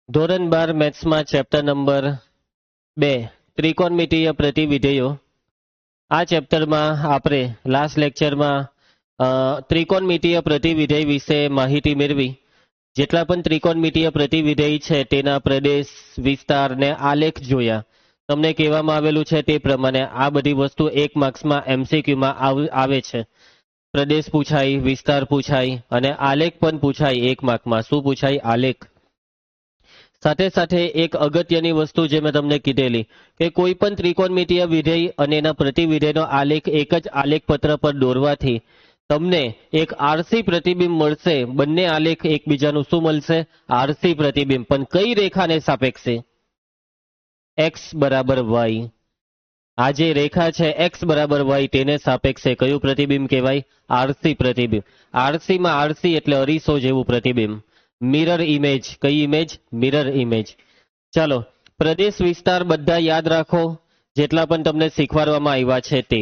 ધોરણ 12 મેથ્સમાં chapter number 2 ત્રિકોણમિતીય પ્રતિવિધેયો. આ ચેપ્ટરમાં આપણે લાસ્ટ લેક્ચરમાં ત્રિકોણમિતીય પ્રતિવિધેય વિશે માહિતી મેળવી. જેટલા પણ ત્રિકોણમિતીય પ્રતિવિધેય છે તેના પ્રદેશ, વિસ્તાર ને આલેખ જોયા. તમને કહેવામાં આવેલું છે તે પ્રમાણે આ બધી વસ્તુ 1 માર્ક્સમાં MCQમાં આવે છે. પ્રદેશ પૂછાય, વિસ્તાર પૂછાય અને આલેખ પણ પૂછાય 1 માર્કમાં. શું પૂછાય? આલેખ. સાથે સાથે એક અગત્યની વસ્તુ જે મેં તમને કીધેલી કે કોઈ પણ ત્રિકોણમિતીય વિધેય અને એના પ્રતિવિધેયનો આલેખ એક જ આલેખપત્ર પર દોરવાથી તમને એક આરસી પ્રતિબિંબ મળશે. બંને આલેખ એકબીજાનું શું મળશે? આરસી પ્રતિબિંબ. પણ કઈ રેખાને સાપેક્ષે? એક્સ બરાબર વાય. આ જે રેખા છે એક્સ બરાબર વાય તેને સાપેક્ષે કયું પ્રતિબિંબ કહેવાય? આરસી પ્રતિબિંબ. આરસીમાં આરસી એટલે અરીસો જેવું પ્રતિબિંબ. Mirror image. કઈ ઇમેજ? Mirror image. ચાલો, પ્રદેશ વિસ્તાર બધા યાદ રાખો જેટલા પણ તમને શીખવાડવામાં આવ્યા છે તે.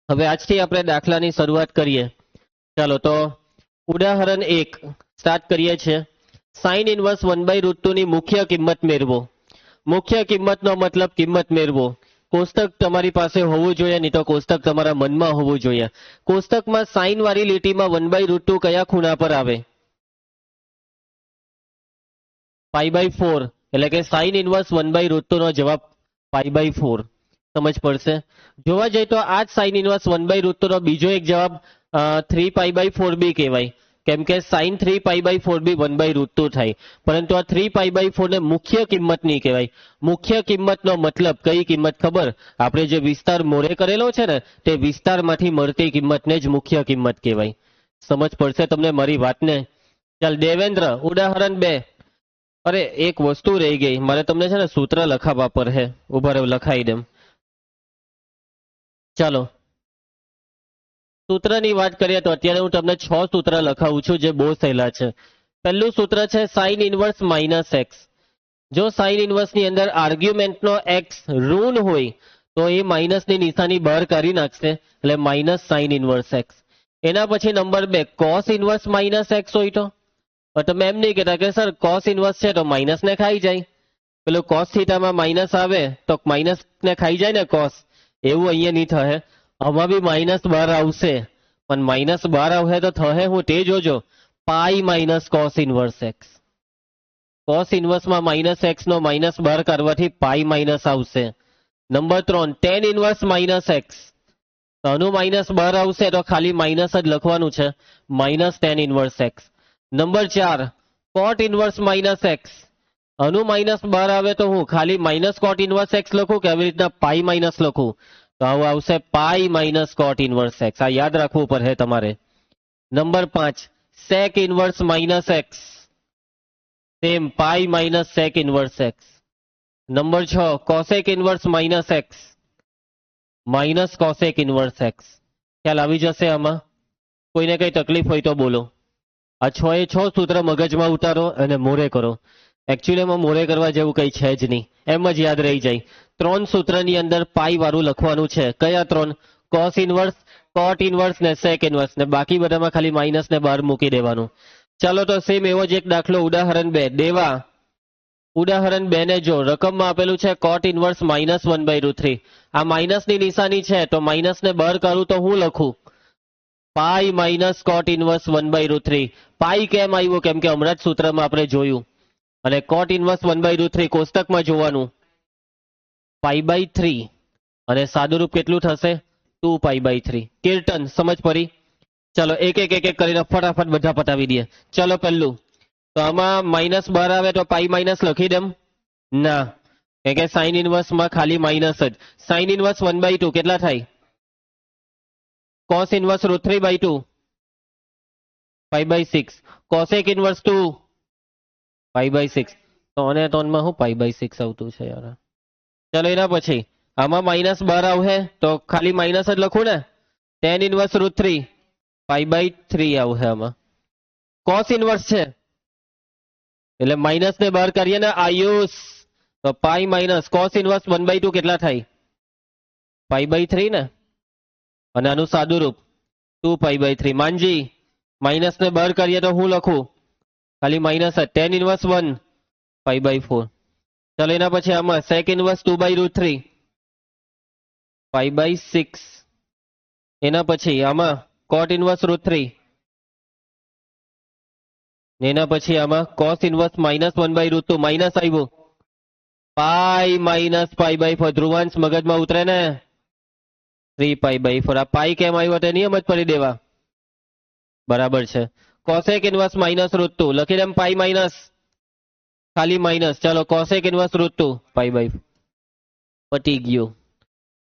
હવે આજથી આપણે દાખલાની શરૂઆત કરીએ. ચાલો તો ઉદાહરણ 1 સ્ટાર્ટ કરીએ છીએ. સાઇન ઇનવર્સ 1/√2 ની મુખ્ય કિંમત મેળવો. મુખ્ય કિંમતનો મતલબ કિંમત મેળવો. કોષ્ટક તમારી પાસે હોવું જોઈએ, નહીં તો કોષ્ટક તમારા મનમાં હોવું જોઈએ. કોષ્ટકમાં સાઇન વાળી લીટીમાં 1/√2 કયા ખૂણા પર આવે? π/4. એટલે કે સાઇન ઇનવર્સ 1/√2 નો જવાબ π/4. સમજ પડશે? જોવા જઈએ તો આ જ સાઇન ઇનવર્સ 1/√2 નો બીજો એક જવાબ 3π/4 બી કહેવાય. કેમ કે સાઇન 3π/4 બી 1/√2 થાય. પરંતુ આ 3π/4 ને મુખ્ય કિંમત નહીં કહેવાય. મુખ્ય કિંમતનો મતલબ કઈ કિંમત ખબર? આપણે જે વિસ્તાર મોરે કરેલો છે ને તે વિસ્તારમાંથી મળતી કિંમતને જ મુખ્ય કિંમત કહેવાય. સમજ પડશે તમને મારી વાતને? ચાલ દેવેન્દ્ર, ઉદાહરણ 2. અરે એક વસ્તુ રહી ગઈ, મારે તમને છે ને સૂત્ર લખાવવા પર હે. ઉભા રહો, લખાઈ દેમ. ચાલો, સૂત્રની વાત કરીએ તો અત્યારે હું તમને 6 સૂત્ર લખાવું છું જે બહુ સહેલા છે. પહેલું સૂત્ર છે સાઇન ઇનવર્સ -x. જો સાઇન ઇનવર્સની અંદર આર્ગ્યુમેન્ટનો એક્સ ઋણ હોય તો એ માઇનસની નિશાની બહાર કાઢી નાખશે, એટલે માઇનસ સાઇન ઇનવર્સ એક્સ. એના પછી નંબર 2 કોસ ઇનવર્સ -x હોય તો તમે એમ નહીં કહેતા કે સર કોસ ઇનવર્સ છે તો માઇનસ ને ખાઈ જાય. પેલું કોસ થીટામાં માઇનસ આવે તો માઇનસ ને ખાઈ જાય ને કોસ. એવું અહીંયા નહીં થશે. આમાં બી માઇનસ બહાર આવશે, પણ માઇનસ બહાર આવશે તો થશે હું તે જોજો. Pi minus cos inverse x. Cos ઇનવર્સમાં -x નો માઇનસ બહાર કાઢવાથી પાઈ માઇનસ આવશે. Number 3 tan inverse -x. આનું માઇનસ બહાર આવશે તો ખાલી માઇનસ જ લખવાનું છે, -tan inverse x. Number 4 cot inverse -x. આનું માઇનસ બહાર આવે તો હું ખાલી માઇનસ કોટ ઇનવર્સ એક્સ લખું કે આવી રીતના પાઈ માઇનસ લખું? તો આવું આવશે pi minus cot inverse x. આ યાદ રાખવું પડે તમારે. Number 5 sec inverse -x. Same pi minus sec inverse x. Number 6 cosec inverse -x. Minus cosec inverse x. ખ્યાલ આવી જશે આમાં? કોઈને કઈ તકલીફ હોય તો બોલો. આ 6 સૂત્ર મગજમાં ઉતારો અને મોરે કરો. એકચ્યુઅલીમાં મોરે કરવા જેવું કઈ છે જ નહીં, એમ જ યાદ રહી જાય. 3 સૂત્રની અંદર પાઈ વાળું લખવાનું છે. કયા 3? કોસ ઇનવર્સ, કોટ ઇનવર્સ ને સેક ઇનવર્સ, ને બાકી બધામાં ખાલી માઇનસ ને બહાર મૂકી દેવાનું. ચાલો તો સેમ એવો જ એક દાખલો ઉદાહરણ 2 દેવા. ઉદાહરણ 2 ને જો રકમમાં આપેલું છે કોટ ઇનવર્સ -1/√3. આ માઇનસની નિશાની છે તો માઇનસ ને બહાર કાઢું તો હું લખું? પાઈ માઇનસ કોટ ઇનવર્સ 1/√3. પાઈ કેમ આવ્યું? કેમ કે હમણાં જ સૂત્રમાં આપણે જોયું. અને કોટ ઇનવર્સ 1/√3 કોષ્ટકમાં જોવાનું π/3. અને સાદુરૂપ કેટલું થશે? 2π/3. કીર્તન સમજ પડી? ચલો એક એક કરીને ફટાફટ બધા પતાવી દઈએ. ચલો પહેલું તો આમાં માઇનસ બહાર આવે તો પાઈ માઇનસ લખી દેમ? ના, કેમ કે સાઇન ઇનવર્સમાં ખાલી માઇનસ જ. સાઇન ઇનવર્સ 1/2 કેટલા થાય? Cos inverse √3/2 π/6. Cosec inverse 2 π/6. તો અને 3 માં હું π/6 આવતું છે યાર. ચલો એના પછી આમાં માઇનસ બહાર આવશે તો ખાલી માઇનસ જ લખું ને? ટેન ઇનવર્સ √3 π/3 આવશે આમાં. કોસ ઇનવર્સ છે એટલે માઇનસ ને બહાર કરીએ ને આયુષ, તો પાઈ માઇનસ કોસ ઇનવર્સ 1/2 કેટલા થાય? π/3 ને. અને આનું સાદુરૂપ 2π/3. માનજી, માઇનસ ને બહાર કરીએ તો હું લખું? ખાલી માઇનસ જ. Tan inverse 1 π/4. ચલો એના પછી આમાં sec ઇનવર્સ 2/√3 π/6. એના પછી આમાં cot ઇનવર્સ √3. એના પછી આમાં cos ઇનવર્સ -1/√2 માઇનસ આવ્યું પાઈ માઇનસ π/4. ધ્રુવાંશ મગજમાં ઉતરે ને 3π/4. આ પાઈ કેમ આવ્યો તે નિયમ જ પડી દેવા. બરાબર છે. કોસેક ઇનવર્સ -√2 લખી દેમ પાઈ માઇનસ ખાલી માઇનસ. ચાલો કોસેક ઇનવર્સ √2 π/4. પટી ગયું.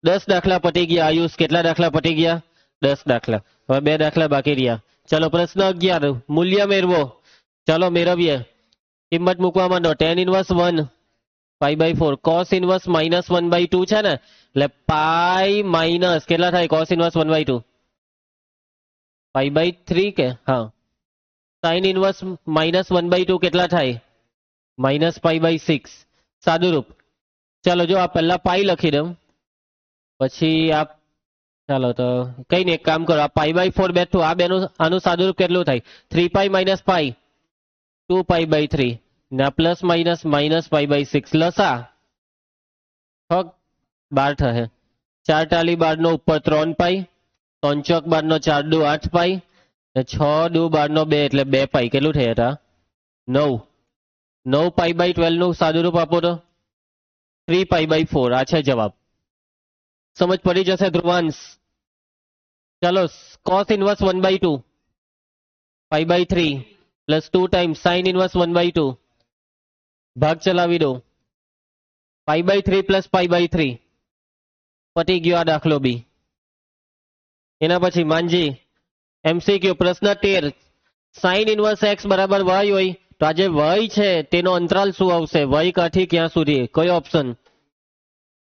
10 દાખલા પટી ગયા. આયુષ કેટલા દાખલા પટી ગયા? 10 દાખલા. હવે 2 દાખલા બાકી રહ્યા. ચલો પ્રશ્ન 11 મૂલ્ય મેળવો. ચાલો મેળવીએ. કિંમત મૂકવા માંડો. tan ઇનવર્સ 1 π/4 cos ઇનવર્સ -1/2 છે ને એટલે પાઈ માઇનસ કેટલા થાય cos ઇનવર્સ 1/2 π/3 કે હા. sin ઇનવર્સ -1/2 કેટલા થાય -π/6. સાદુરૂપ. ચાલો જો આ પહેલા પાઈ લખી દઉં પછી આ ચાલો તો કઈ નહીં એક કામ કરો આ π/4 બેઠું આ બેનું આનું સાદુરૂપ કેટલું થાય 3π - π 2π/3 ના પ્લસ માઇનસ -π/6 લસા 12 થશે. 4 ટાલી 12 નો ઉપર 3π 3 ચોક 12 નો 4 દુ 8π 6 દુ 12 નો 2 એટલે 2π કેટલું થયા હતા 9. 9π/12 નું સાદુરૂપ આપો તો 3π/4. આ છે જવાબ. સમજ પડી જશે ધ્રુવાંશ. ચાલો cos inverse 1/2 π/3 plus 2 times sin inverse 1/2 ભાગ ચલાવી દો π/3 પ્લસ π/3. પટી ગયો આ દાખલો બી. એના પછી માંજી MCQ પ્રશ્ન 13 sin ઇનવર્સ x બરાબર y હોય તો આ જે y છે તેનો અંતરાલ શું આવશે? y કાઠી ક્યાં સુધી? કયો ઓપ્શન?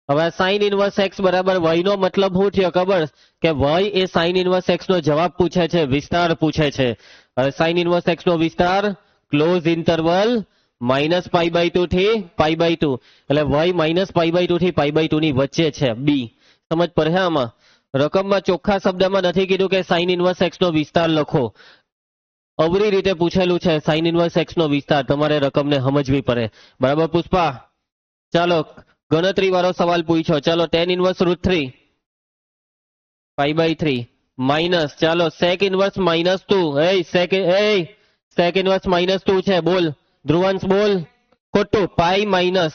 હવે sin ઇનવર્સ x બરાબર y નો મતલબ શું થયો ખબર કે y એ sin ઇનવર્સ x નો જવાબ પૂછે છે, વિસ્તાર પૂછે છે. હવે sin ઇનવર્સ x નો વિસ્તાર ક્લોઝ ઇન્ટરવલ -π/2 થી π/2 એટલે y -π/2 થી π/2 ની વચ્ચે છે. બી સમજ પડે આમાં. રકમમાં ચોખ્ખા શબ્દમાં નથી કીધું કે sin ઇનવર્સ x નો વિસ્તાર લખો. અવરી રીતે પૂછેલું છે sin ઇનવર્સ x નો વિસ્તાર. તમારે રકમને સમજવી પડે. બરાબર પુષ્પા? ચાલો ગણતરી વાળો સવાલ પૂછ્યો. ચાલો tan ઇનવર્સ √3 π/3 માઇનસ ચાલો sec ઇનવર્સ -2 sec ઇનવર્સ -2 છે બોલ ધ્રુવાંશ બોલ ખોટું પાઈ માઇનસ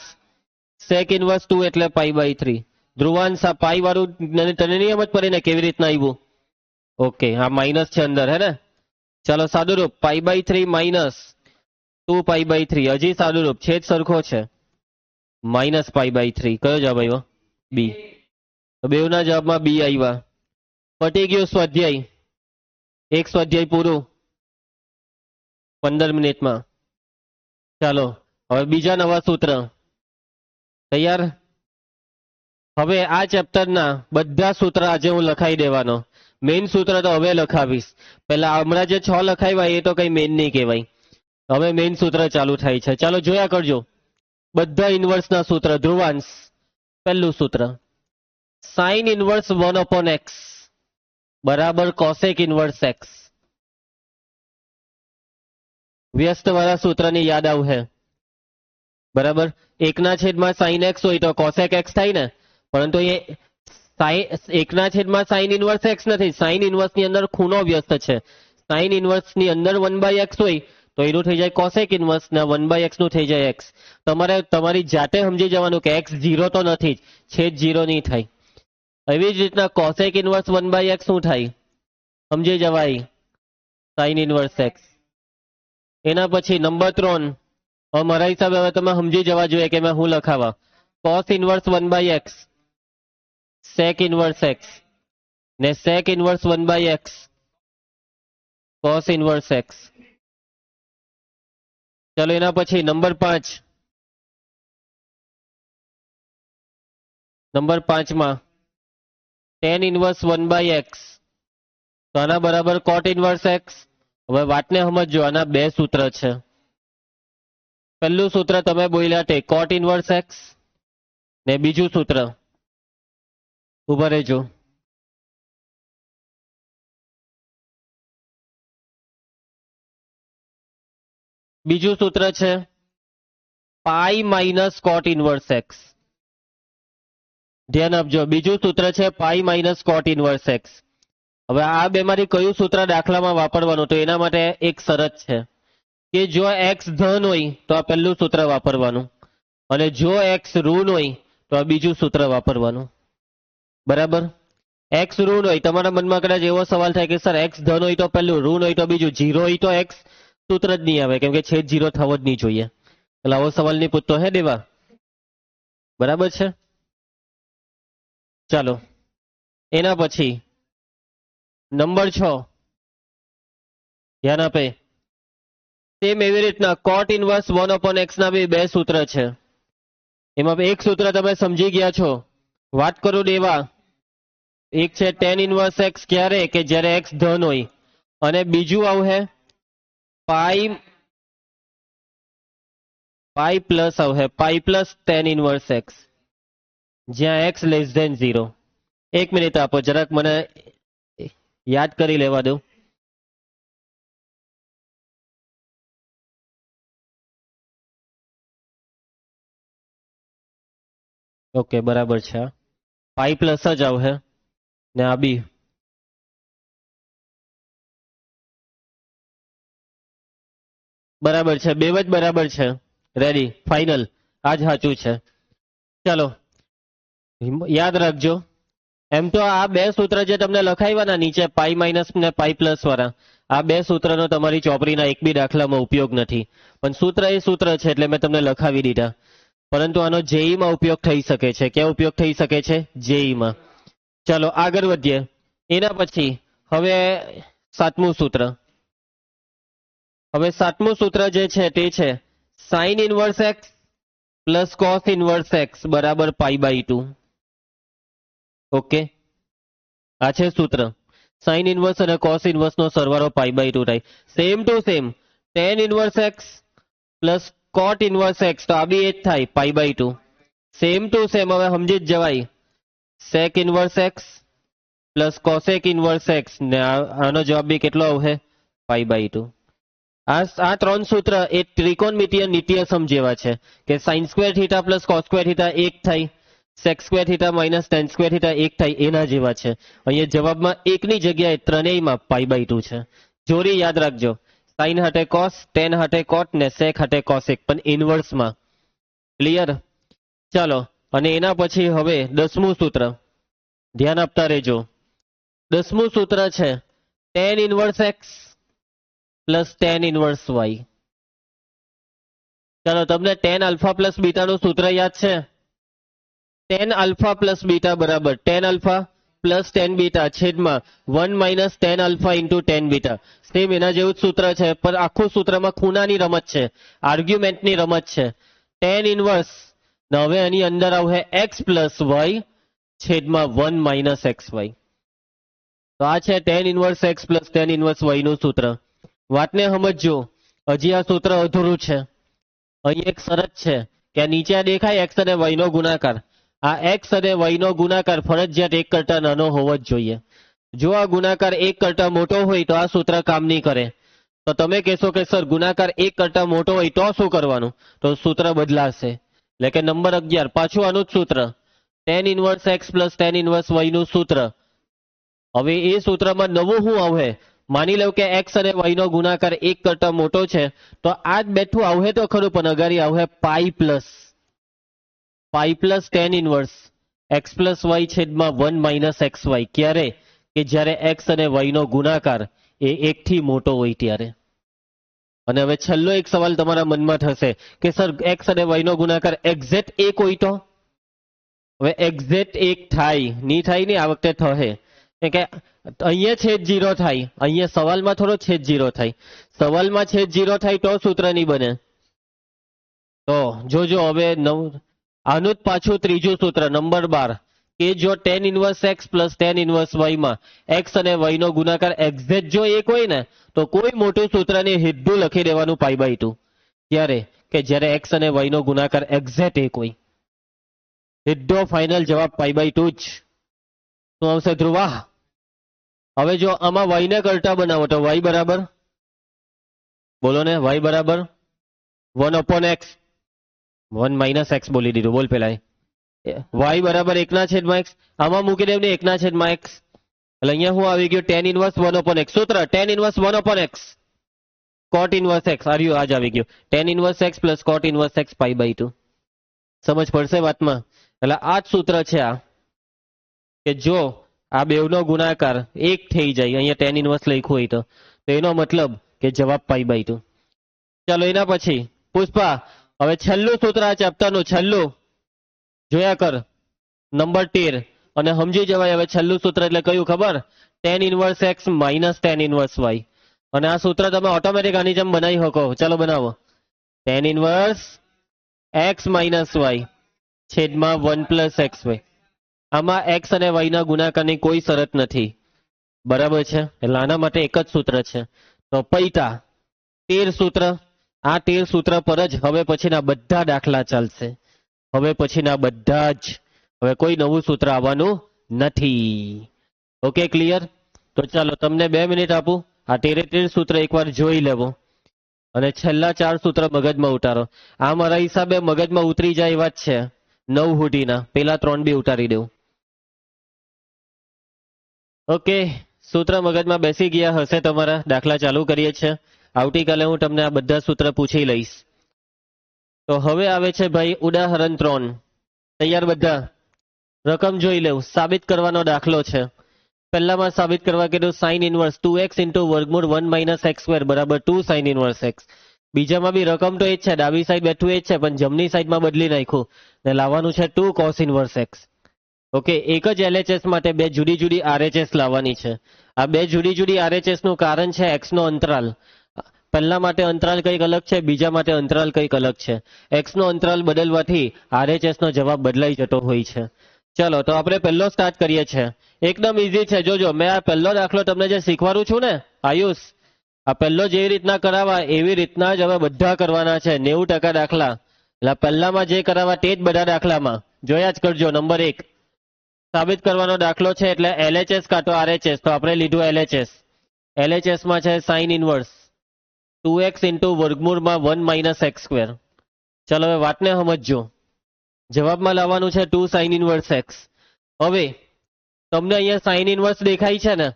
sec ઇનવર્સ 2 એટલે π/3. ધ્રુવાંશ આ પાઈ વાળું તને નિયમ જ પડે ને કેવી રીતના આવ્યું? ઓકે આ માઇનસ છે અંદર હે ને. ચાલો સાદુરૂપ π/3 માઇનસ 2π/3 હજી સાદુરૂપ છેદ સરખો છે -π/3. કયો જવાબ આવ્યો? બી. બેવના જવાબમાં બી આવ્યા. પટી ગયું સ્વાધ્યાય. એક સ્વાધ્યાય પૂરું 15 મિનિટમાં. ચાલો હવે બીજા નવા સૂત્ર. તૈયાર? હવે આ ચેપ્ટરના બધા સૂત્ર આજે હું લખાઈ દેવાનો. મેઇન સૂત્ર તો હવે લખાવીશ. પેલા હમણાં જે 6 લખાવ્યા એ તો કઈ મેઇન નહીં કહેવાય. હવે મેઇન સૂત્ર ચાલુ થાય છે. ચાલો જોયા કરજો બધા ઇનવર્સના સૂત્ર. ધ્રુવાંશ પહેલું સૂત્ર sin ઇનવર્સ 1/x બરાબર cosec ઇનવર્સ x. વ્યસ્ત વાળા સૂત્રની યાદ આવશે. બરાબર 1/sin x હોય તો cosec x થાય ને. પરંતુ એ 1/sin ઇનવર્સ x નથી. sin ઇનવર્સ ની અંદર ખૂણો વ્યસ્ત છે. sin ઇનવર્સ ની અંદર 1/x હોય તો એનું થઈ જાય cosec ઇનવર્સ ને 1/x નું થઈ જાય x. તમારે તમારી જાતે સમજી જવાનું કે x 0 તો નથી જ, છેદ 0 નહીં થાય. એવી જ રીતના cosec ઇનવર્સ 1/x શું થાય સમજી જવાય sin ઇનવર્સ x. એના પછી નંબર 3 હવે મારા હિસાબે હવે તમે સમજી જવા જોઈએ કે મેં હું લખાવા. cos inverse 1/x sec inverse x ને sec inverse 1/x cos inverse x. ચલો એના પછી નંબર 5 માં tan ઇનવર્સ 1/x તો આના બરાબર cot ઇનવર્સ x. હવે વાતને સમજો આના બે સૂત્ર છે. પહેલું સૂત્ર તમે બોલ્યા તે cot ઇનવર્સ x ને બીજું સૂત્ર ઉભા રહેજો બીજું સૂત્ર છે પાઈ માઇનસ કોટ ઇનવર્સ એક્સ. ધ્યાન આપજો, બીજું સૂત્ર છે પાઈ માઇનસ કોટ ઇનવર્સ એક્સ. હવે આ બેમાંથી કયું સૂત્ર દાખલામાં વાપરવાનું? તો એના માટે એક શરત છે કે જો એક્સ ધન હોય તો આ પહેલું સૂત્ર વાપરવાનું, અને જો એક્સ ઋણ હોય તો આ બીજું સૂત્ર વાપરવાનું. બરાબર? એક્સ ઋણ હોય, તમારા મનમાં કદાચ એવો સવાલ થાય કે સર એક્સ ધન હોય તો પહેલું, ઋણ હોય તો બીજું, જીરો હોય તો એક્સ સૂત્ર જ નહીં આવે, કેમ કે છેદ જીરો થવો જ નહીં જોઈએ. એટલે આવો સવાલ નહીં પૂછતો હે દેવા? બરાબર છે? ચાલો એના પછી નંબર 6 ધ્યાન આપે. તેમ એવી રીતના કોટ ઇનવર્સ 1/x ના બે સૂત્ર છે. એમાં એક સૂત્ર તમે સમજી ગયા છો. વાત કરું દેવા, એક છે tan ઇનવર્સ x ક્યારે? કે જ્યારે x ધન હોય, અને બીજું આવશે પાઈ પ્લસ આવશે, pi plus tan inverse x, જ્યાં x લેસ ધેન 0. એક મિનિટ આપો, જરાક મને યાદ કરી લેવા દો. ઓકે, બરાબર છે. પાઈ પ્લસ જ આવશે ને આ બી. બરાબર છે, બે જ બરાબર છે. રેડી, ફાઇનલ, આ જ સાચું છે. ચાલો યાદ રાખજો. એમ તો આ બે સૂત્ર જે તમને લખાવ્યા નીચે, પાઈ માઇનસ ને પાઈ પ્લસ વાળા, આ બે સૂત્રનો તમારી ચોપડીના એક બી દાખલામાં ઉપયોગ નથી, પણ સૂત્ર એ સૂત્ર છે એટલે મેં તમને લખાવી દીધા. પરંતુ આનો જેઈમાં ઉપયોગ થઈ શકે છે. ક્યાં ઉપયોગ થઈ શકે છે? જેઈમાં. ચાલો આગળ વધીએ. એના પછી હવે સાતમું સૂત્ર. હવે સાતમું સૂત્ર જે છે તે છે sine inverse x plus cos inverse x બરાબર π/2. ઓકે, આ છે સૂત્ર. સાઇન ઇનવર્સ અને કોસ ઇનવર્સ નો સરવાળો π/2 થાય. Same to same tan inverse x plus cot inverse x, તો આ બી એ જ થાય π/2. સેમ ટુ સેમ હવે સમજી જ જવાય. Sec inverse x plus cosec inverse x, ને આનો જવાબ બી કેટલો આવશે? π/2. આ ત્રણ સૂત્ર એ ત્રિકોણમિતીય નિત્યસમ જેવા છે કે sine square theta plus cos square theta એક થાય, sec square theta minus tan square theta એક થાય, એના જેવા છે. અહીંયા જવાબમાં એકની જગ્યાએ ત્રણેયમાં π/2 છે. જોડી યાદ રાખજો, સાઇન હાટે કોસ, ટેન હાટે કોટ ને સેક હાટે કોસેક, પણ ઇનવર્સમાં. ક્લિયર? ચાલો, અને એના પછી હવે 10મું સૂત્ર ધ્યાન આપતા રહેજો. 10મું સૂત્ર છે tan inverse x plus tan inverse y. ચાલો, તમને tan આલ્ફા પ્લસ બીટાનું સૂત્ર યાદ છે? tan આલ્ફા પ્લસ બીટા બરાબર tan alpha plus tan beta છેદમાં 1 minus tan alpha into tan beta. Same એના જેવું જ સૂત્ર છે, પણ આખું સૂત્રમાં ખૂણાની રમત છે, આર્ગ્યુમેન્ટની રમત છે. tan ઇનવર્સ, હવે આની અંદર આવશે x પ્લસ વાય છેદમાં 1 માઇનસ એક્સ વાય. તો આ છે tan inverse x plus tan inverse y નું સૂત્ર. વાતને સમજજો, હજી આ સૂત્ર અધૂરું છે. અહીં એક શરત છે કે આ નીચે દેખાય એક્સ અને વાય નો ગુણાકાર, આ એક્સ અને વાય નો ગુણાકાર ફરજિયાત એક કરતા નાનો હોવો જ જોઈએ. જો આ ગુણાકાર એક કરતા મોટો હોય તો આ સૂત્ર કામ નહીં કરે. તો તમે કહેશો કે સર ગુણાકાર એક કરતા મોટો હોય તો શું કરવાનું? તો સૂત્ર બદલાશે. એટલે કે નંબર 11 પાછું આનું જ સૂત્ર, tan inverse x plus tan inverse y નું સૂત્ર. હવે એ સૂત્રમાં નવું શું આવશે? માની લો કે એક્સ અને વાય નો ગુણાકાર એક કરતા મોટો છે, તો આ જ બેઠું આવશે તો ખરું, પણ અગાડી આવશે pi plus tan inverse x plus y છેદમાં 1 માઇનસ એક્સ વાય. ક્યારે? કે જ્યારે એક્સ અને વાય નો ગુણાકાર એ એકથી મોટો હોય ત્યારે. અને હવે છેલ્લો એક સવાલ તમારા મનમાં થશે કે સર એક્સ અને વાય નો ગુણાકાર એક્ઝેક્ટ એક હોય તો? હવે એક્ઝેક્ટ એક થાય નહીં, થાય નહીં, આ વખતે થશે. કે અહીંયા છેદ 0 થાય, અહીંયા સવાલમાં થોડો છેદ 0 થાય. સવાલમાં છેદ 0 થાય તો સૂત્ર નહીં બને. તો જોજો હવે આનું જ પાછું ત્રીજું સૂત્ર નંબર 12 કે જો tan inverse x plus tan inverse y માં એક્સ અને વાય નો ગુણાકાર એક્ઝેક્ટ જો એક હોય ને, તો કોઈ મોટું સૂત્રને સીધું લખી દેવાનું π/2. ક્યારે? કે જ્યારે એક્સ અને વાય નો ગુણાકાર એક્ઝેક્ટ એક હોય. સીધો ફાઇનલ જવાબ π/2 જ. શું આવશે ધ્રુવા? હવે જો આમાં y ને કરતા બનાવો તો y બરાબર, બોલો ને, y બરાબર 1/x. 1 માઇનસ એક્સ બોલી દીધું. બોલ પેલા વાય બરાબર 1/x. આમાં મૂકી દેવ ને 1/x. એટલે અહીંયા શું આવી ગયું? tan inverse 1/x. સૂત્ર tan inverse 1/x cot inverse x. આર્યું આજ આવી ગયું. tan inverse x plus cot inverse x π/2. સમજ પડશે વાતમાં? એટલે આ જ સૂત્ર છે આ, કે જો આ બેવનો ગુણાકાર 1 થઈ જાય, અહીંયા tan ઇનવર્સ લખ્યું હોય તો એનો મતલબ કે જવાબ π/2. ચાલો એના પછી પુષ્પા, હવે છેલ્લું સૂત્ર આ ચેપ્ટરનું, છેલ્લું જોયા કર, નંબર 13, અને સમજી જવાય. હવે છેલ્લું સૂત્ર એટલે કયું ખબર? tan inverse x minus tan inverse y. અને આ સૂત્ર તમે ઓટોમેટિક આની જેમ બનાવી શકો. ચાલો બનાવો. tan inverse x minus y છેદમાં 1 + xy. આમાં x અને y ના ગુણાકારની કોઈ શરત નથી, બરાબર છે? એટલે આના માટે એક જ સૂત્ર છે. તો પૈતા 13 સૂત્ર. આ 13 સૂત્ર પર જ હવે પછીના બધા દાખલા ચાલશે. હવે પછીના બધા જ, હવે કોઈ નવું સૂત્ર આવવાનું નથી. Okay, clear? તો ચાલો તમને 2 મિનિટ આપું. આ 13 સૂત્ર એકવાર જોઈ લેવો અને છેલ્લા 4 સૂત્ર મગજમાં ઉતારો. આ મારા હિસાબે મગજમાં ઉતરી જાય એવા જ છે 9 હુધીના. પેલા 3 બી ઉતારી દેવું. ઓકે, સૂત્ર મગજમાં બેસી ગયા હશે તમારા. દાખલા ચાલુ કરીએ છીએ. આવતીકાલે હું તમને આ બધા સૂત્ર પૂછી લઈશ. તો હવે આવે છે ભાઈ ઉદાહરણ 3. તૈયાર બધા? રકમ જોઈ લેવું. સાબિત કરવાનો દાખલો છે. પહેલામાં સાબિત કરવા કીધું sin ઇનવર્સ 2x * વર્ગમૂળ 1 - x² બરાબર 2 sin ઇનવર્સ x. બીજામાં બી રકમ તો એ જ છે, ડાબી સાઈડ બેઠું એ જ છે, પણ જમણી સાઈડમાં બદલી નાખ્યું ને લાવવાનું છે 2 cos ઇનવર્સ x. ઓકે, એક જ LHS માટે 2 જુદી જુદી RHS લાવવાની છે. આ 2 જુદી જુદી RHS નું કારણ છે x નો અંતરાલ. પહેલા માટે અંતરાલ કંઈક અલગ છે, બીજા માટે અંતરાલ કંઈક અલગ છે. x નો અંતરાલ બદલવાથી RHS નો જવાબ બદલાઈ જતો હોય છે. ચલો તો આપણે પહેલો સ્ટાર્ટ કરીએ છીએ. એકદમ ઈઝી છે. જોજો, મેં આ પહેલો દાખલો તમને જે શીખવાડું છું ને આયુષ, આ પહેલો જેવી રીતના કરાવવા એવી રીતના જ હવે બધા કરવાના છે. 90% દાખલા. એટલે પહેલામાં જે કરાવવા તે જ બધા દાખલામાં જોયા જ કરજો. નંબર 1 સાબિત કરવાનો દાખલો છે, એટલે LHS કાં તો RHS. તો આપણે લીધું LHS. LHS માં છે sin ઇનવર્સ 2x * વર્ગમૂળમાં 1 - x². ચાલો હવે વાતને સમજજો. જવાબમાં લાવવાનું છે 2 sin ઇનવર્સ x. હવે તમને અહીંયા sin ઇનવર્સ દેખાય છે ને,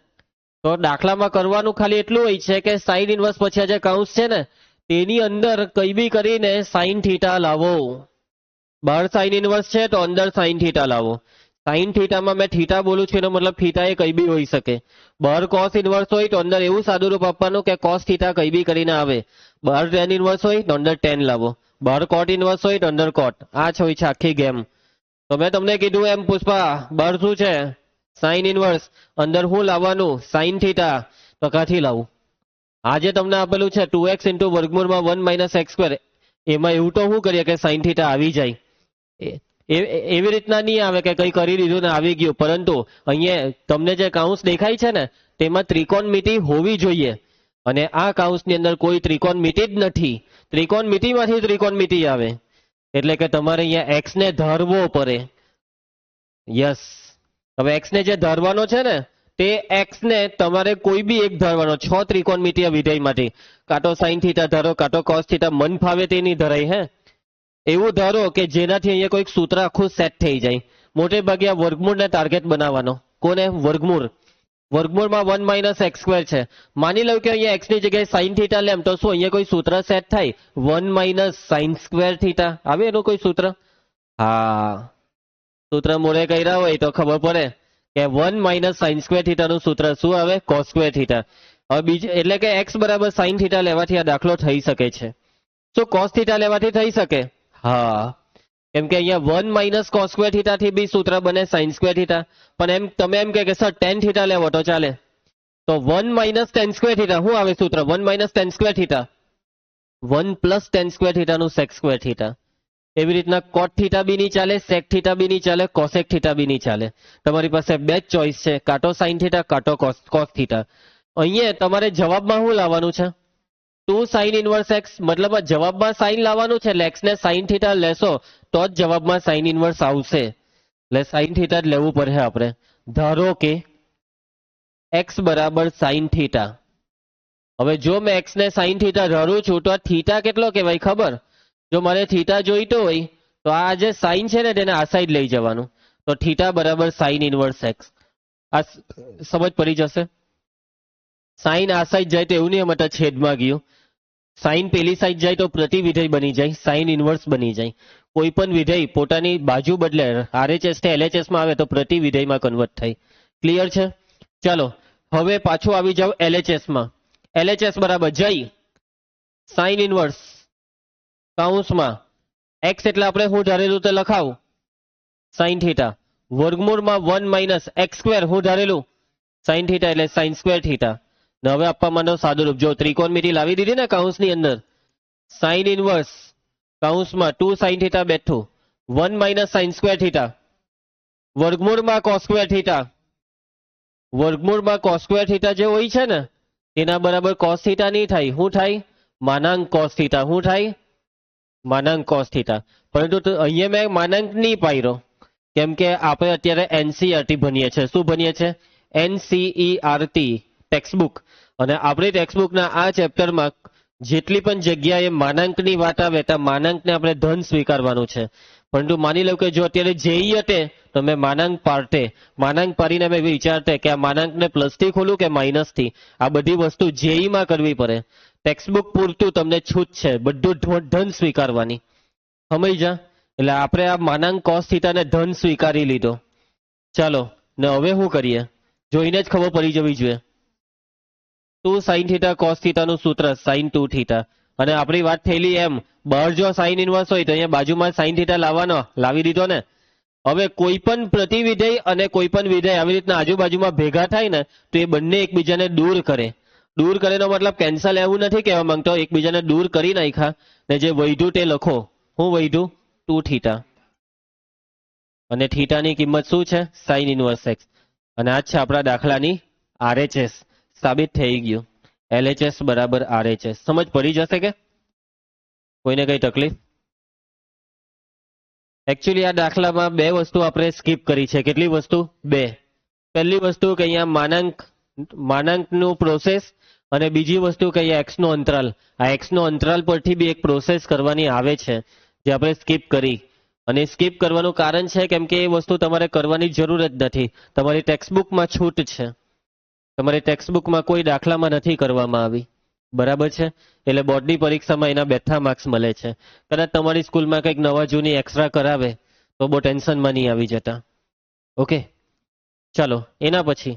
તો દાખલામાં કરવાનું ખાલી એટલું હોય છે કે sin ઇનવર્સ પછી આ જે કૌંસ છે ને તેની અંદર કઈ બી કરીને sin થીટા લાવો. બહાર sin ઇનવર્સ છે તો અંદર sin થીટા લાવો. sin થીટામાં મેં થીટા બોલું છું એનો મતલબ થીટા એ કઈ બી હોઈ શકે. બહાર cos ઇનવર્સ હોય તો અંદર એવું સાદું રૂપ આપવાનું કે cos થીટા કઈ બી કરીને આવે. બહાર tan ઇનવર્સ હોય તો અંદર tan લાવો. બહાર cot ઇનવર્સ હોય તો અંદર cot. આ જ હોય છે આખી ગેમ. તો મેં તમને કીધું એમ પુષ્પા, બહાર શું છે? sin inverse. અંદર શું લાવવાનું? sin theta. તો ક્યાંથી લાવું? આજે તમને આપેલું છે 2x * વર્ગમૂળમાં 1 - x². એમાં એવું તો શું કરીએ કે sin થીટા આવી જાય? એવી રીતના નહીં આવે કે કઈ કરી દીધું ને આવી ગયું. પરંતુ અહીંયા તમને જે કૌંસ દેખાય છે ને તેમાં ત્રિકોણમિતિ હોવી જોઈએ, અને આ કૌંસની અંદર કોઈ ત્રિકોણમિતિ જ નથી. ત્રિકોણમિતિમાંથી ત્રિકોણમિતિ આવે એટલે કે તમારે અહીંયા x ને ધારવો પડે. યસ, હવે x ને જે ધારવાનો છે ને તે x ને તમારે કોઈ બી એક ધારવાનો. 6 ત્રિકોણમિતિય વિધેયમાંથી કાં તો sin થીટા ધારો, કાં તો cos થીટા. મન ફાવે તે નહીં ધરાય. હે, એવું ધારો કે જેનાથી અહીંયા કોઈક સૂત્ર આખું સેટ થઈ જાય. મોટે ભાગે આ વર્ગમૂળને ટાર્ગેટ બનાવવાનો. કોને? વર્ગમૂળ. વર્ગમૂળમાં 1 - x² છે. માની લો કે અહીંયા x ની જગ્યાએ sin થીટા લેમ તો શું અહીંયા કોઈ સૂત્ર સેટ થાય? 1 - sin² થીટા આવે એનું કોઈ સૂત્ર? હા, સૂત્ર મોડે કર્યા હોય તો ખબર પડે કે 1 - sin² થીટા નું સૂત્ર શું આવે? cos² theta. હવે બીજું એટલે કે x બરાબર sin થીટા લેવાથી આ દાખલો થઈ શકે છે. શું cos થીટા લેવાથી થઈ શકે? હા, કેમ કે અહીંયા 1 - cos² થીટા થી બી સૂત્ર બને sin² થીટા. પણ એમ તમે એમ કે સર tan થીટા લેવો તો ચાલે. તો 1 - tan² થીટા શું આવે સૂત્ર? 1 - tan² થીટા. 1 + tan² થીટા નું sec² થીટા. એવી રીતના cot થીટા બી નહીં ચાલે, sec થીટા બી નહીં ચાલે, cosec થીટા બી નહીં ચાલે. તમારી પાસે બે જ ચોઈસ છે, કાં તો sin થીટા કાં તો cos થીટા. અહીંયા તમારે જવાબમાં શું લાવવાનું છે? 2 sin ઇનવર્સ x. મતલબ જવાબમાં sin લાવવાનું છે, એટલે x ને sin થીટા લેશો તો જ જવાબમાં sin ઇનવર્સ આવશે. એટલે sin થીટા જ લેવું પડે આપણે. ધારો કે x બરાબર sin થીટા. હવે જો મેં x ને sin થીટા ધારું છું તો આ થીટા કેટલો કહેવાય ખબર? જો મારે થીટા જોઈતો હોય તો આ જે સાઈન છે ને તેને આ સાઈડ લઈ જવાનું, તો થીટા બરાબર સાઈન ઇનવર્સ એક્સ. આ સમજ પડી જશે. સાઈન આ સાઈડ જાય તો એવું નહીં મતલબ છેદમાં ગયું. સાઈન પેલી સાઈડ જાય તો પ્રતિવિધેય બની જાય, સાઈન ઇનવર્સ બની જાય. કોઈ પણ વિધેય પોતાની બાજુ બદલે, આરએચએસ થી એલએચએસ માં આવે તો પ્રતિવિધેયમાં કન્વર્ટ થાય. ક્લિયર છે? ચાલો હવે પાછું આવી જાવ એલએચએસ માં. એલએચએસ બરાબર જઈ સાઈન ઇનવર્સ કૌંસમાં એક્સ એટલે આપણે હું ધારેલું તે લખાવ સાઈન થીટા, વર્ગમૂળમાં 1 માઇનસ એક્સ સ્ક્વેર હું ધારેલું સાઈન થીટા એટલે સાઈન સ્ક્વેર થીટા. ને હવે આપવા માંડો સાદુરૂપ. જો ત્રિકોણમિતિ લાવી દીધી ને કૌંસની અંદર, સાઈન ઇનવર્સ કૌંસમાં 2 સાઈન થીટા બેઠું 1 માઇનસ સાઈન સ્ક્વેર થીટા વર્ગમૂળમાં કોસ સ્ક્વેર થીટા, વર્ગમૂળમાં કોસ સ્ક્વેર થીટા જે હોય છે ને એના બરાબર કોસ થીટા નહીં થાય. શું થાય? માનાંક કોસ થીટા. શું થાય? માનાંક કોસ થીટા. પરંતુ અહીંયા મેં માનાંક નહીં પાડ્યો કેમ કે આપણે અત્યારે એનસીઈઆરટી ભણીએ છીએ. શું ભણીએ છીએ? NCERT textbook. અને આપણી ટેક્સ્ટબુકના આ ચેપ્ટરમાં જેટલી પણ જગ્યાએ માનાંકની વાત આવે ત્યાં માનાંકને આપણે ધન સ્વીકારવાનું છે. પરંતુ માની લો કે જો અત્યારે જેઈ હતે તો મેં માનાંક પાડતે, માનાંક પાડીને મેં વિચારતે કે આ માનાંકને પ્લસ થી ખોલું કે માઇનસ થી. આ બધી વસ્તુ જેઈમાં કરવી પડે. ટેક્સ્ટબુક પૂરતું તમને છૂટ છે બધું ધન સ્વીકારવાની. સમજ્યા? એટલે આપણે આ માનાંક કોસ થીટાને ધન સ્વીકારી લીધો. ચાલો ને હવે શું કરીએ જોઈને જ ખબર પડી જવી જોઈએ. 2 સાઈન થીટા કોસ થીટાનું સૂત્ર સાઈન 2 થીટા. અને આપણી વાત થયેલી એમ બહાર જો સાઈન ઇનવર્સ હોય તો અહીંયા બાજુમાં સાઈન થીટા લાવવાનો, લાવી દીધો ને. હવે કોઈ પણ પ્રતિવિધેય અને કોઈ પણ વિધેય આવી રીતના આજુબાજુમાં ભેગા થાય ને તો એ બંને એકબીજાને દૂર કરે. દૂર કરેનો મતલબ કેન્સલ એવું નથી કહેવા માંગતો, એકબીજાને દૂર કરી નાખ્યા ને જે વૈધું તે લખો. શું વૈધું? 2 થીટા. અને થીટાની કિંમત શું છે? Sine inverse x. અને આ છે આપણા દાખલાની આરએચએસ. સાબિત થઈ ગયું. એલએચએસ બરાબર આરએચએસ. સમજ પડી જશે કે કોઈને કઈ તકલીફ? એકચ્યુઅલી આ દાખલામાં બે વસ્તુ આપણે સ્કીપ કરી છે. કેટલી વસ્તુ? બે. પહેલી વસ્તુ કે અહીંયા માનાંકનું પ્રોસેસ અને બીજી વસ્તુ કે અહીંયા એક્સ નો અંતરાલ. આ એક્સ નો અંતરાલ પરથી બી એક પ્રોસેસ કરવાની આવે છે જે આપણે સ્કીપ કરી. અને સ્કીપ કરવાનું કારણ છે કેમ કે એ વસ્તુ તમારે કરવાની જરૂર જ નથી. તમારી ટેક્સ્ટબુકમાં છૂટ છે. તમારી ટેક્સ્ટબુકમાં કોઈ દાખલામાં નથી કરવામાં આવી. બરાબર છે? એટલે બોર્ડની પરીક્ષામાં એના બેઠા માર્ક્સ મળે છે. કદાચ તમારી સ્કૂલમાં કંઈક નવા જૂની એક્સ્ટ્રા કરાવે તો બહુ ટેન્શનમાં નહીં આવી જતા. ઓકે ચાલો એના પછી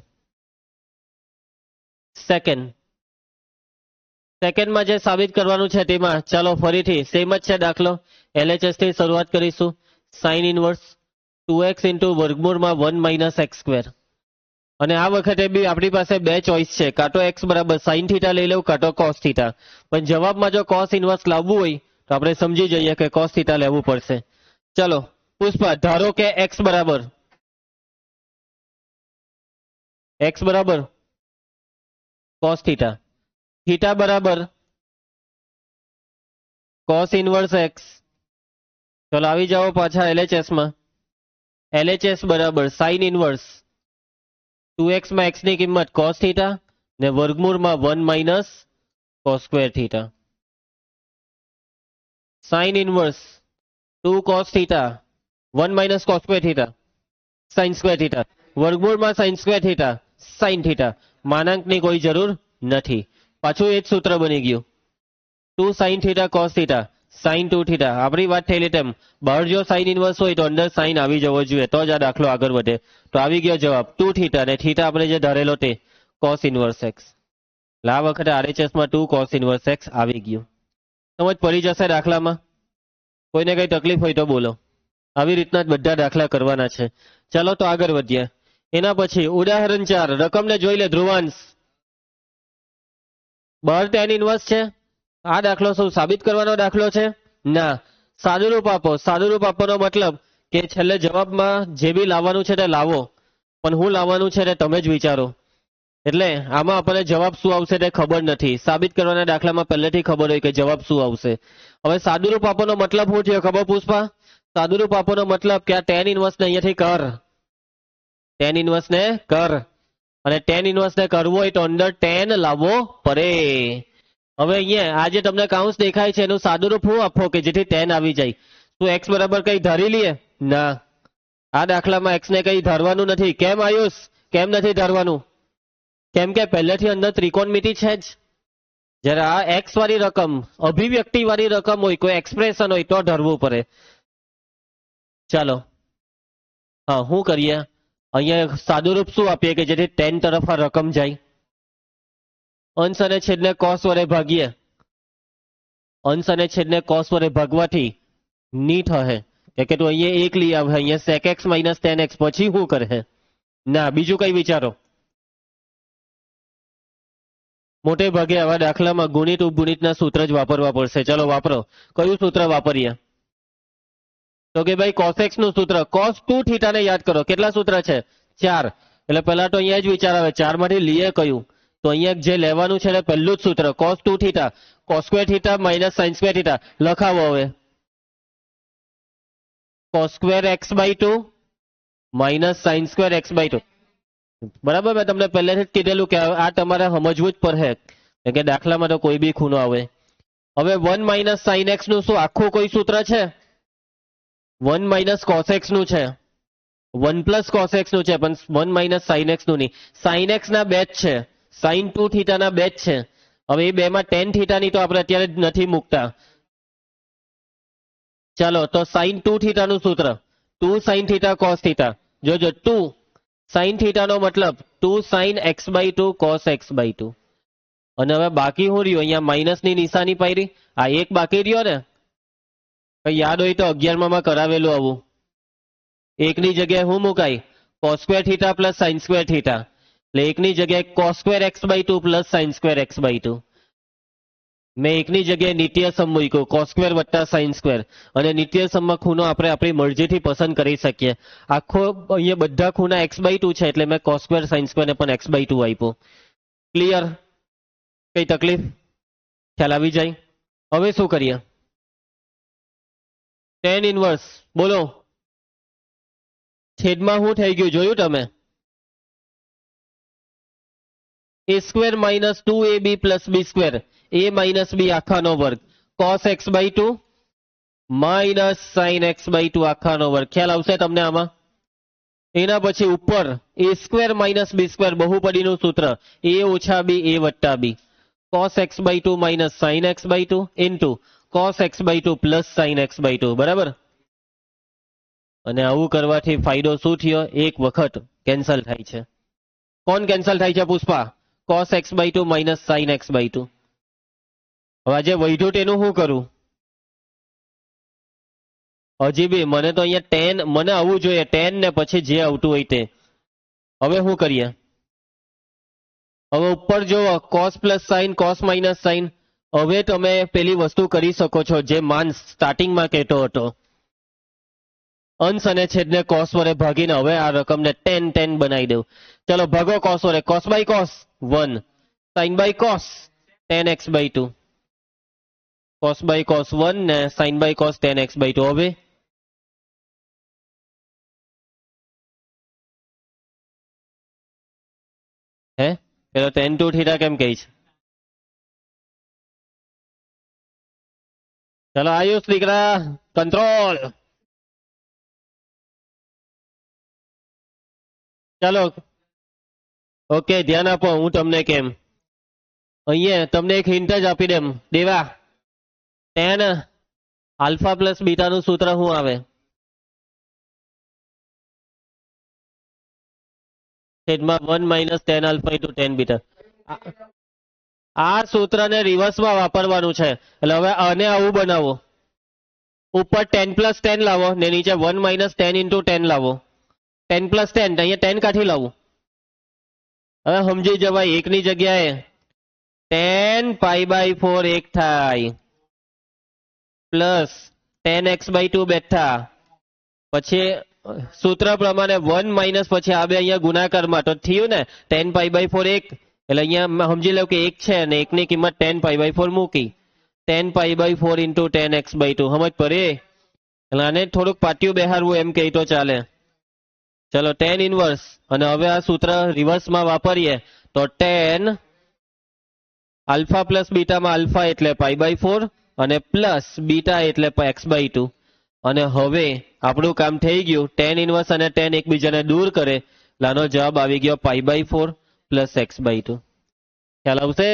સેકન્ડમાં જે સાબિત કરવાનું છે તેમાં ચાલો ફરીથી સેમ જ છે દાખલો. એલએચએસ થી શરૂઆત કરીશું. સાઈન ઇનવર્સ 2x ઇન્ટુ વર્ગમૂળમાં 1 માઇનસ એક્સ સ્ક્વેર. અને આ વખતે બી આપણી પાસે બે ચોઈસ છે, કાં તો એક્સ બરાબર સાઈન થીટા લઈ લઉં કાં તો કોસ થીટા. પણ જવાબમાં જો કોસ ઇનવર્સ લાવવું હોય તો આપણે સમજી જઈએ કે કોસ થીટા લેવું પડશે. ચલો પુષ્પા, ધારો કે એક્સ બરાબર કોસ થીટા, થીટા બરાબર કોસ ઇનવર્સ એક્સ. ચલો આવી જાઓ પાછા એલએચએસ માં. એલએચએસ બરાબર સાઈન ઇનવર્સ 2x માં x ની કિંમત કોસ થીટા ને વર્ગમૂળમાં 1 minus cos square theta. Sine inverse 2 cos theta 1 minus cos square theta sine square theta વર્ગમૂળમાં sine square theta sine theta. માનાંકની કોઈ જરૂર નથી. પાછું એ જ સૂત્ર બની ગયું. 2 sine theta cos theta sine 2 theta. આપણી વાત થયેલી તેમ બહાર જો સાઈન ઇનવર્સ હોય તો અંદર સાઈન આવી જવો જોઈએ તો જ આ દાખલો આગળ વધે. તો આવી ગયો જવાબ 2 થીટા અને થીટા આપણે જે ધારેલો તે કોસ ઇનવર્સ એક્સ. એટલે આ વખતે આરએચએસ માં 2 કોસ ઇનવર્સ એક્સ આવી ગયું. સમજ પડી જશે દાખલામાં? કોઈને કઈ તકલીફ હોય તો બોલો. આવી રીતના જ બધા દાખલા કરવાના છે. ચાલો તો આગળ વધીએ. એના પછી ઉદાહરણ 4. રકમને જોઈ લે ધ્રુવાંશ. બહાર tan ઇનવર્સ છે. આ દાખલો શું સાબિત કરવાનો દાખલો છે? ના. સાદુરૂપ આપો. સાદુરૂપ આપવાનો મતલબ કે છેલ્લે જવાબમાં જે બી લાવવાનું છે તે લાવો, પણ હું લાવવાનું છે તે તમે જ વિચારો. એટલે આમાં આપણને જવાબ શું આવશે તે ખબર નથી. સાબિત કરવાના દાખલામાં પહેલેથી ખબર હોય કે જવાબ શું આવશે. હવે સાદુરૂપ આપવાનો મતલબ શું થયો ખબર પુષ્પા? સાદુરૂપ આપવાનો મતલબ કે આ tan ઇનવર્સ ને અહીંયાથી કર, tan ઇનવર્સ ને કર. અને tan ઇનવર્સ ને કરવો હોય તો અંદર tan લાવવો પડે. હવે અહીંયા આ જે તમને કાઉન્સ દેખાય છે એનું સાદુરૂપ હું આપો કે જેથી 10 આવી જાય. શું એક્સ બરાબર કઈ ધારી લઈએ? ના, આ દાખલામાં એક્સ ને કઈ ધારવાનું નથી. કેમ આયુષ? કેમ નથી ધારવાનું? કેમ કે પહેલેથી અંદર ત્રિકોણમિતિ છે જ. જયારે આ એક્સ વાળી રકમ, અભિવ્યક્તિ વાળી રકમ હોય, કોઈ એક્સપ્રેશન હોય તો ધારવું પડે. ચાલો હા, શું કરીએ? અહીંયા સાદુરૂપ શું આપીએ કે જેથી 10 તરફ આ રકમ જાય? અંશ અને છેદને કોસ વડે ભાગીએ. અંશ અને છેદને કોસ વડે ભાગવાથી ની થશે કે તું અહીંયા એક લઈ આવે, અહીંયા sec x minus tan x, પછી શું કરે? ના, બીજું કઈ વિચારો. મોટે ભાગે આવા દાખલામાં ગુણિત ઉપગુણિતના સૂત્ર જ વાપરવા પડશે. ચલો વાપરો. કયું સૂત્ર વાપરીએ? તો કે ભાઈ cos x નું સૂત્ર. cos 2 થીટા ને યાદ કરો. કેટલા સૂત્ર છે? 4. એટલે પહેલા તો અહીંયા જ વિચાર આવે 4 માંથી લઈએ કયું? તો અહીંયા જે લેવાનું છે પહેલું જ સૂત્ર cos 2 theta, cos square theta minus sin square theta. લખાવો હવે. cos square x by 2 minus sin square x by 2. બરાબર, મેં તમને પહેલેથી જ કીધેલું કે આ તમારે સમજવું જ પડે કે દાખલામાં તો કોઈ બી ખૂણો આવે. હવે 1 માઇનસ sin x નું શું આખું કોઈ સૂત્ર છે? 1 માઇનસ cos x નું છે, 1 પ્લસ cos x નું છે, પણ 1 માઇનસ sin x નું નહીં. sin x ના બે જ છે, sin 2 થીટા ના બે જ છે. હવે એ બેમાં tan થીટા ની તો આપણે અત્યારે જ નથી મૂકતા. ચાલો તો sin 2 થીટા નું સૂત્ર 2 sin થીટા cos થીટા. જોજો 2 sin થીટા નો મતલબ 2 sin x by 2 cos x by 2. અને હવે બાકી શું રહ્યું? અહીંયા માઇનસ ની નિશાની પાડી, આ એક બાકી રહ્યો ને. યાદ હોય તો 11માં કરાવેલું આવું. એકની જગ્યાએ શું મુકાય? cos square theta plus sin square theta. એટલે એકની જગ્યાએ cos square x by 2 plus sin square x by 2. મેં એકની જગ્યાએ નિત્ય સમ મૂક્યું cos સ્ક્વેર વત્તા sin સ્ક્વેર. અને નિત્ય સમમાં ખૂણો આપણે આપણી મરજીથી પસંદ કરી શકીએ. આખો અહીંયા બધા ખૂણા x બાય 2 છે એટલે મેં cos સ્ક્વેર sin સ્ક્વેર ને પણ x બાય 2 આપ્યું. ક્લિયર? કઈ તકલીફ? ખ્યાલ આવી જાય? હવે શું કરીએ? tan ઇનવર્સ બોલો. છેદમાં શું થઈ ગયું જોયું તમે? a square minus 2ab plus b square, a minus b આખાનો વર્ગ, cos x by 2 minus sin x by 2 આખાનો વર્ગ. ખ્યાલ આવશે તમને આમાં? એના પછી ઉપર a square minus b square બહુપદીનું સૂત્ર a ઓછા b a વત્તા b, cos x by 2 minus sin x by 2 into cos x by 2 plus sin x by 2. બરાબર? અને આવું કરવાથી ફાયદો શું થયો? એક વખત કેન્સલ થાય છે. કોણ કેન્સલ થાય છે Pushpa? cos x by 2 minus sin x by 2. હવે આજે વધ્યું તેનું શું કરું? હજી બી મને તો અહીંયા 10 મને આવવું જોઈએ, 10 ને પછી જે આવતું હોય તે. હવે શું કરીએ? હવે ઉપર જો cos plus sin, cos minus sin. હવે તમે પેલી વસ્તુ કરી શકો છો જે માન સ્ટાર્ટિંગમાં કહેતો હતો. અંશ અને છેદને cos વડે ભાગીને હવે આ રકમને tan tan બનાવી દઉં. ચલો ભાગો cos વડે. cos by cos 1, sin by cos tan x by 2, cos by cos 1 ને sin by cos tan x by 2. હવે હે પેલો tan 2 થીટા કેમ કહે છે? ચલો આયુષ દીકરા કંટ્રોલ. ચાલો ઓકે, ધ્યાન આપો. હું તમને કેમ અહીંયા તમને એક હિન્ટ જ આપી દેમ દેવા. tan આલ્ફા પ્લસ બીટા નું સૂત્ર શું આવે? છેદમાં 1 minus tan alpha into tan beta. આ સૂત્રને રિવર્સમાં વાપરવાનું છે. એટલે હવે આને આવું બનાવો. ઉપર 10 પ્લસ 10 લાવો ને નીચે 1 માઇનસ 10 ઇન્ટુ 10 લાવો. 10 પ્લસ 10 અહીંયા 10 કાઠી લાવું. હવે સમજી જવાય. એકની જગ્યાએ tan પાઈ બાય 4 એક થાય પ્લસ tan x બાય 2 બેઠા. પછી સૂત્ર પ્રમાણે 1 માઇનસ પછી આ બે અહીંયા ગુણાકારમાં તો થયું ને tan પાઈ બાય 4 એક. એટલે અહીંયા સમજી લો કે એક છે અને એકની કિંમત tan પાઈ બાય 4 મૂકી. tan pi by 4 into tan x by 2. સમજ પડે? એટલે આને થોડુંક પાટિયું બેહારવું એમ કહી તો ચાલે. ચલો tan ઇનવર્સ. અને હવે આ સૂત્ર રિવર્સમાં વાપરીએ તો tan આલ્ફા પ્લસ બીટામાં આલ્ફા એટલે π/4 અને પ્લસ બીટા એટલે x/2 અને હવે આપણું કામ થઈ ગયું tan ઇનવર્સ અને tan એકબીજાને દૂર કરે એટલે આનો જવાબ આવી ગયો π/4 પ્લસ x/2 ખ્યાલ આવશે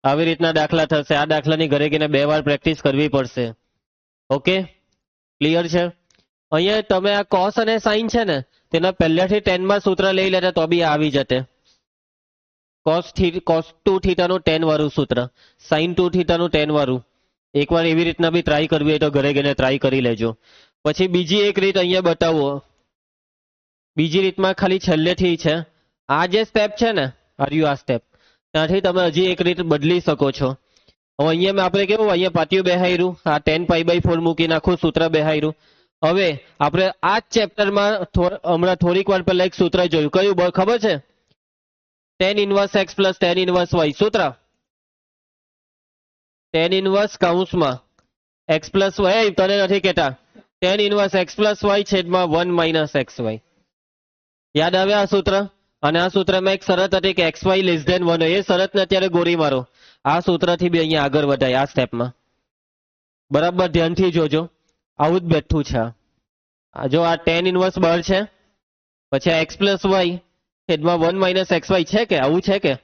આવી રીતના દાખલા થશે આ દાખલાની ઘરે ગઈને 2 વાર પ્રેક્ટિસ કરવી પડશે ઓકે ક્લિયર છે અહીંયા તમે આ cos અને sin છે ને તેના પહેલાથી 10 માં સૂત્ર લઈ લેતા તો બી આવી જતે cos 2 થીટાનું tan વાળું સૂત્ર sin 2 થીટાનું tan વાળું એકવાર એવી રીતના બી ટ્રાય કરવી હોય તો ઘરે ગઈને ટ્રાય કરી લેજો પછી બીજી એક રીત અહીંયા બતાવો બીજી રીતમાં ખાલી છેલ્લેથી છે આ જે સ્ટેપ છે ને આ સ્ટેપ ત્યાંથી તમે હજી એક રીત બદલી શકો છો હવે અહીંયા આપણે કેવું અહીંયા પાટિયું બેહાર્યું આ tan π/4 મૂકીને આખું સૂત્ર બેહાર્યું હવે આપણે આ જ ચેપ્ટરમાં હમણાં થોડીક વાર પહેલા એક સૂત્ર જોયું કયું ખબર છે tan inverse x plus tan inverse y સૂત્ર tan ઇનવર્સ કૌંસમાં x પ્લસ y તને નથી કહેતા tan inverse x plus y છેદમાં 1 માઇનસ xy યાદ આવે આ સૂત્ર અને આ સૂત્રમાં એક શરત હતી કે xy લેસ ધેન 1 એ શરતને અત્યારે ગોળી મારો આ સૂત્રથી બી અહીંયા આગળ વધાય આ સ્ટેપમાં બરાબર ધ્યાનથી જોજો આવું જ બેઠું છે જો આ tan ઇનવર્સ બહાર છે પછી આ x પ્લસ y છેદમાં 1 માઇનસ xy છે કે આવું છે કે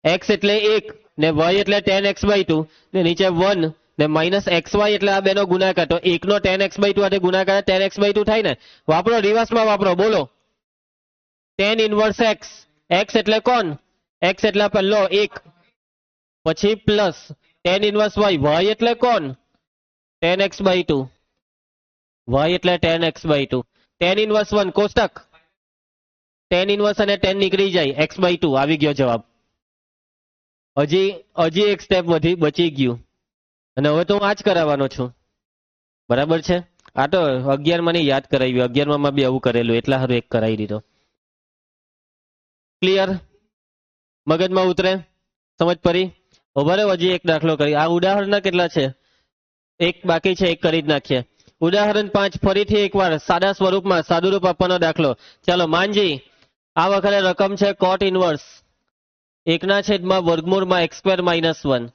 x એટલે 1 ને y એટલે tan x/2 ને નીચે 1 ને માઇનસ xy એટલે આ બેનો ગુણાકાર તો 1 નો tan x/2 સાથે ગુણાકાર tan x/2 થાય ને વાપરો રિવર્સમાં વાપરો બોલો tan ઇનવર્સ x એટલે કોણ x એટલે પહેલો 1 પછી પ્લસ tan ઇનવર્સ y એટલે કોણ tan x/2 y એટલે tan x/2 tan ઇનવર્સ 1 કોષ્ટક tan ઇનવર્સ અને tan નીકળી જાય x/2 આવી ગયો જવાબ હજી એક સ્ટેપ બચી ગયું અને હવે તો હું આ જ કરાવવાનો છું બરાબર છે આ તો 11 મને યાદ કરાવ્યું 11 માં બી આવું કરેલું એટલા સારું એક કરાવી દીધો ક્લિયર મગજમાં ઉતરે સમજ પડી ઉભા રહો હજી એક દાખલો કરી આ ઉદાહરણ કેટલા છે એક બાકી છે એક કરી જ નાખીએ ઉદાહરણ 5 ફરીથી એકવાર સાદા સ્વરૂપમાં સાદુરૂપ આપવાનો દાખલો ચાલો માનજી આ વખતે રકમ છે cot ઇનવર્સ 1/વર્ગમૂળમાં x² - 1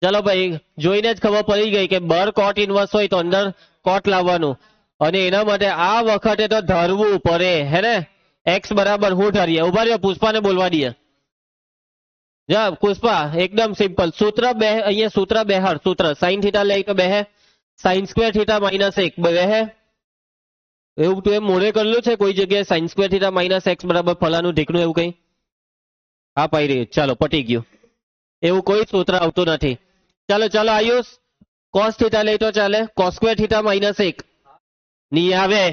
ચાલો ભાઈ જોઈને જ ખબર પડી ગઈ કે બર cot ઇનવર્સ હોય તો અંદર cot લાવવાનું અને એના માટે આ વખતે તો ધારવું પડે હે ને x બરાબર હું ધારીએ ઉભા રહ્યો પુષ્પાને બોલવા દઈએ જા પુષ્પા એકદમ સિમ્પલ સૂત્ર બે અહીંયા સૂત્ર બેહાર સૂત્ર sin થીટા લઈ તો બેહે sin સ્ક્વેર થીટા -1 બેહે એવું તું એમ મોડે કરેલું છે કોઈ જગ્યાએ sin સ્ક્વેર થીટા -x બરાબર ફલાનું ઢીકણું એવું કઈ હા પાઈ રહ્યું ચાલો પટી ગયું એવું કોઈ સૂત્ર આવતું નથી ચાલો ચાલો આયુષ cos થીટા લઈ તો ચાલે cos સ્ક્વેર થીટા -1 નહીં આવે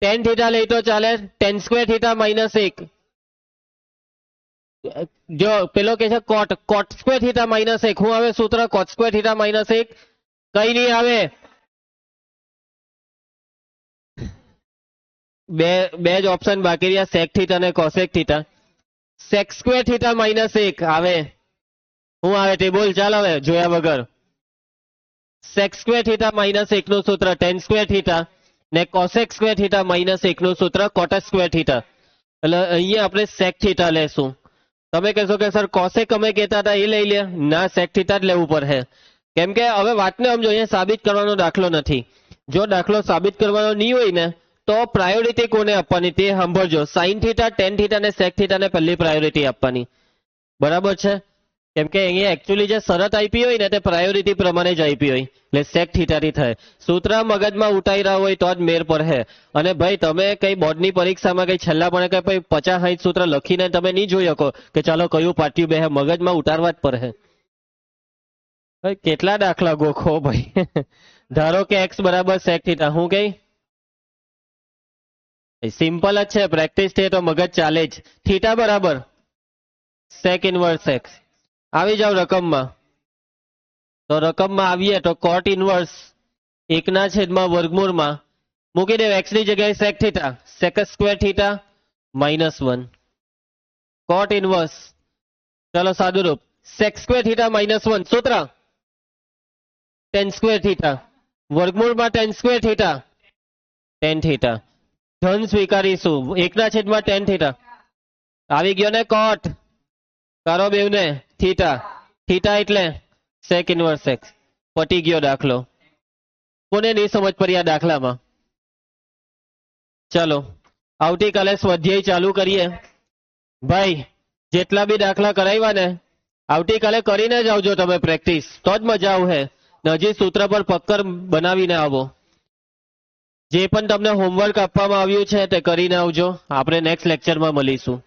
tan થીટા લઈ તો ચાલે tan સ્ક્વેર થીટા -1 જો પેલો કે છે cot સ્ક્વેર થીટા -1 હું આવે સૂત્ર cot સ્ક્વેર થીટા -1 કઈ નહીં આવે બે જ ઓપ્શન બાકી રહ્યા sec થીટા અને cosec theta sec square theta -1 આવે હું આવે તે બોલ ચાલ હવે જોયા વગર sec સ્ક્વેર થીટા -1 નું સૂત્ર tan સ્ક્વેર થીટા ને cosec સ્ક્વેર થીટા -1 નું સૂત્ર cot સ્ક્વેર થીટા એટલે અહીંયા આપણે sec થીટા લેશું તમે કહેશો કે સર cosec અમે કહેતા હતા એ લઈ લે ના sec થીટા જ લેવું પડે કેમ કે હવે વાતને સમજો અહીંયા સાબિત કરવાનો દાખલો નથી જો દાખલો સાબિત કરવાનો નહીં હોય ને તો પ્રાયોરિટી કોને આપવાની તે સાંભળજો sin થીટા tan થીટા અને sec થીટાને પહેલી પ્રાયોરિટી આપવાની બરાબર છે કેમ કે અહીંયા એકચ્યુઅલી જે શરત આપી હોય ને તે પ્રાયોરિટી પ્રમાણે જ આપી હોય એટલે sec થીટાથી થાય સૂત્ર મગજમાં ઉતારી રહ્યા હોય તો જ મેર પડે અને ભાઈ તમે કઈ બોર્ડની પરીક્ષામાં કઈ છેલ્લા પણ કઈ 50-60 સૂત્ર લખીને તમે નહીં જોઈ શકો કે ચાલો કયું પાટિયું બેહે મગજમાં ઉતારવા જ પડે ભાઈ કેટલા દાખલા ગોખો ભાઈ ધારો કે x બરાબર sec થીટા હું કઈ સિમ્પલ જ છે પ્રેક્ટિસ થઈ તો મગજ ચાલે જ થીટા બરાબર sec ઇનવર્સ x આવી જાવ રકમમાં તો રકમમાં આવીએ તો cot ઇનવર્સ 1/વર્ગમૂળમાં મૂકી દે x ની જગ્યાએ sec theta sec square theta -1 cot inverse ચાલો સાદું રૂપ sec સ્ક્વેર થીટા -1 સૂત્ર tan સ્ક્વેર થીટા વર્ગમૂળમાં tan square theta tan theta ધન સ્વીકારીશું 1/tan થીટા આવી ગયો ને cot કરો બેવને થીટા. થીટા એટલે સેક ઇન્વર્સ એક્સ. પટી ગયો દાખલો. કોને નહીં સમજ પડી આ દાખલામાં? ચાલો આવતીકાલે સ્વાધ્યાય ચાલુ કરીએ. ભાઈ જેટલા બી દાખલા કરાવ્યા ને આવતીકાલે કરીને જ આવજો તમે પ્રેક્ટિસ, તો જ મજા આવશે. હજી સૂત્ર પર પક્કર બનાવીને આવો. જે પણ તમને હોમવર્ક આપવામાં આવ્યું છે તે કરીને આવજો. આપણે નેક્સ્ટ લેક્ચરમાં મળીશું.